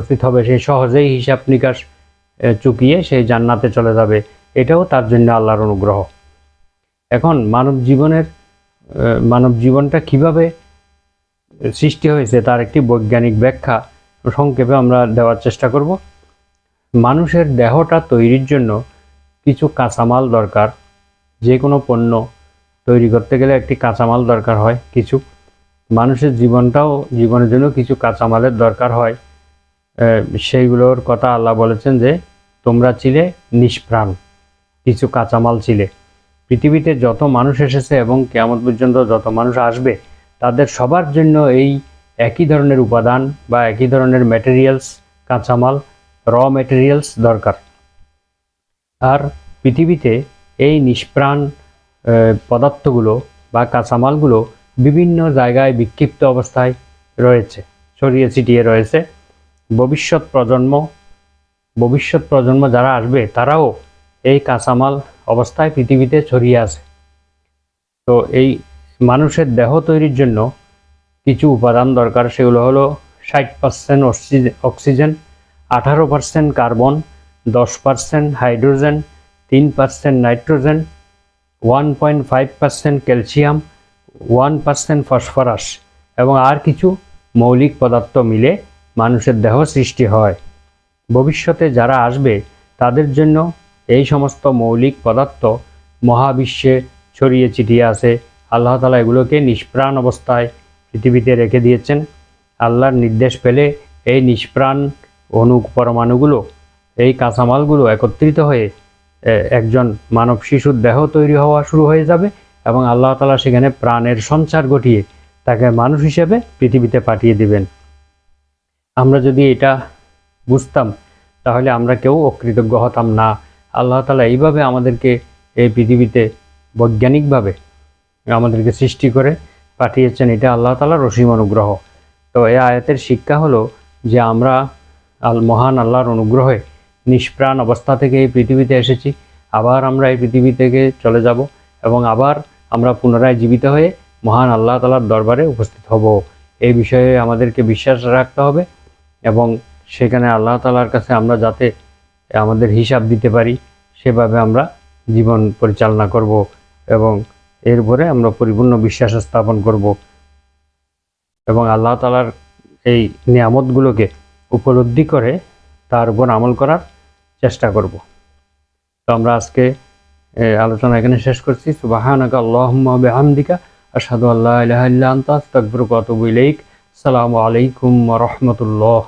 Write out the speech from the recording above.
উপস্থিত হবে, সে সহজেই হিসাব নিকাশ চুকিয়ে সেই জান্নাতে চলে যাবে। এটাও তার জন্য আল্লাহর অনুগ্রহ। এখন মানব জীবনটা কিভাবে সৃষ্টি হয়েছে তার একটি বৈজ্ঞানিক ব্যাখ্যা সংক্ষেপে আমরা দেওয়ার চেষ্টা করব। মানুষের দেহটা তৈরির জন্য কিছু কাঁচামাল দরকার। যে কোনো পণ্য তৈরি করতে গেলে একটি কাঁচামাল দরকার হয় কিছু। মানুষের জীবনের জন্য কিছু কাঁচামালের দরকার হয়। সেইগুলোর কথা আল্লাহ বলেছেন যে তোমরা ছিলে নিষ্প্রাণ, কিছু কাঁচামাল ছিলে। পৃথিবীতে যত মানুষ এসেছে এবং কিয়ামত পর্যন্ত যত মানুষ আসবে তাদের সবার জন্য এই একই ধরনের উপাদান বা একই ধরনের ম্যাটেরিয়ালস, কাঁচামাল, র ম্যাটেরিয়ালস দরকার। আর পৃথিবীতে এই নিষ্প্রাণ পদার্থগুলো বা কাঁচামালগুলো বিভিন্ন জায়গায় বিক্ষিপ্ত অবস্থায় রয়েছে, ছড়িয়ে ছিটিয়ে রয়েছে। ভবিষ্যৎ প্রজন্ম যারা আসবে তারাও এই কাঁচামাল অবস্থায় পৃথিবীতে ছড়িয়ে আছে। তো এই মানুষের দেহ তৈরির জন্য কিছু উপাদান দরকার। সেগুলো হলো 60% oxygen, 18% carbon, 10% hydrogen, 3% nitrogen, 1.5% calcium, 1% phosphorus এবং আর কিছু মৌলিক পদার্থ মিলে মানুষের দেহ সৃষ্টি হয়। ভবিষ্যতে যারা আসবে তাদের জন্য এই সমস্ত মৌলিক পদার্থ মহাবিশ্বে ছড়িয়ে ছিটিয়ে আছে। আল্লাহ তাআলা এগুলোকে নিষ্প্রাণ অবস্থায় পৃথিবীতে রেখে দিয়েছেন। আল্লাহর নির্দেশ পেলে এই নিষ্প্রাণ পরমাণুগুলো, এই কাঁচামালগুলো একত্রিত হয়ে একজন মানব শিশুর দেহ তৈরি হওয়া শুরু হয়ে যাবে এবং আল্লাহ তাআলা সেখানে প্রাণের সঞ্চার ঘটিয়ে তাকে মানুষ হিসেবে পৃথিবীতে পাঠিয়ে দিবেন। আমরা যদি এটা বুঝতাম তাহলে আমরা কেউ অকৃতজ্ঞ হতাম না। আল্লাহ তাআলা এইভাবে আমাদেরকে এই পৃথিবীতে বৈজ্ঞানিকভাবে আমাদেরকে সৃষ্টি করে পাঠিয়েছেন। এটা আল্লাহ তাআলার অসীম অনুগ্রহ। তো এই আয়াতের শিক্ষা হলো যে আমরা মহান আল্লাহর অনুগ্রহে নিষ্প্রাণ অবস্থা থেকে এই পৃথিবীতে এসেছি, আবার আমরা এই পৃথিবী থেকে চলে যাব এবং আবার আমরা পুনরায় জীবিত হয়ে মহান আল্লাহ তাআলার দরবারে উপস্থিত হব। এই বিষয়ে আমাদেরকে বিশ্বাস রাখতে হবে এবং সেখানে আল্লাহ তাআলার কাছে আমরা যাতে আমাদের হিসাব দিতে পারি সেভাবে আমরা জীবন পরিচালনা করব এবং এরপরে আমরা পরিপূর্ণ বিশ্বাস স্থাপন করব এবং আল্লাহ তাআলার এই নিয়ামতগুলোকে উপলব্ধি করে তার উপর আমল করার চেষ্টা করব। তো আমরা আজকে আলোচনা এখানে শেষ করছি। সুবহানাকা আল্লাহুম্মা ওয়া বিহামদিকা আশহাদু আল্লা ইলাহা ইল্লা আনতা আস্তাগফিরুকা ওয়া আতুবু ইলাইক। আসসালামু আলাইকুম ওয়া রাহমাতুল্লাহ।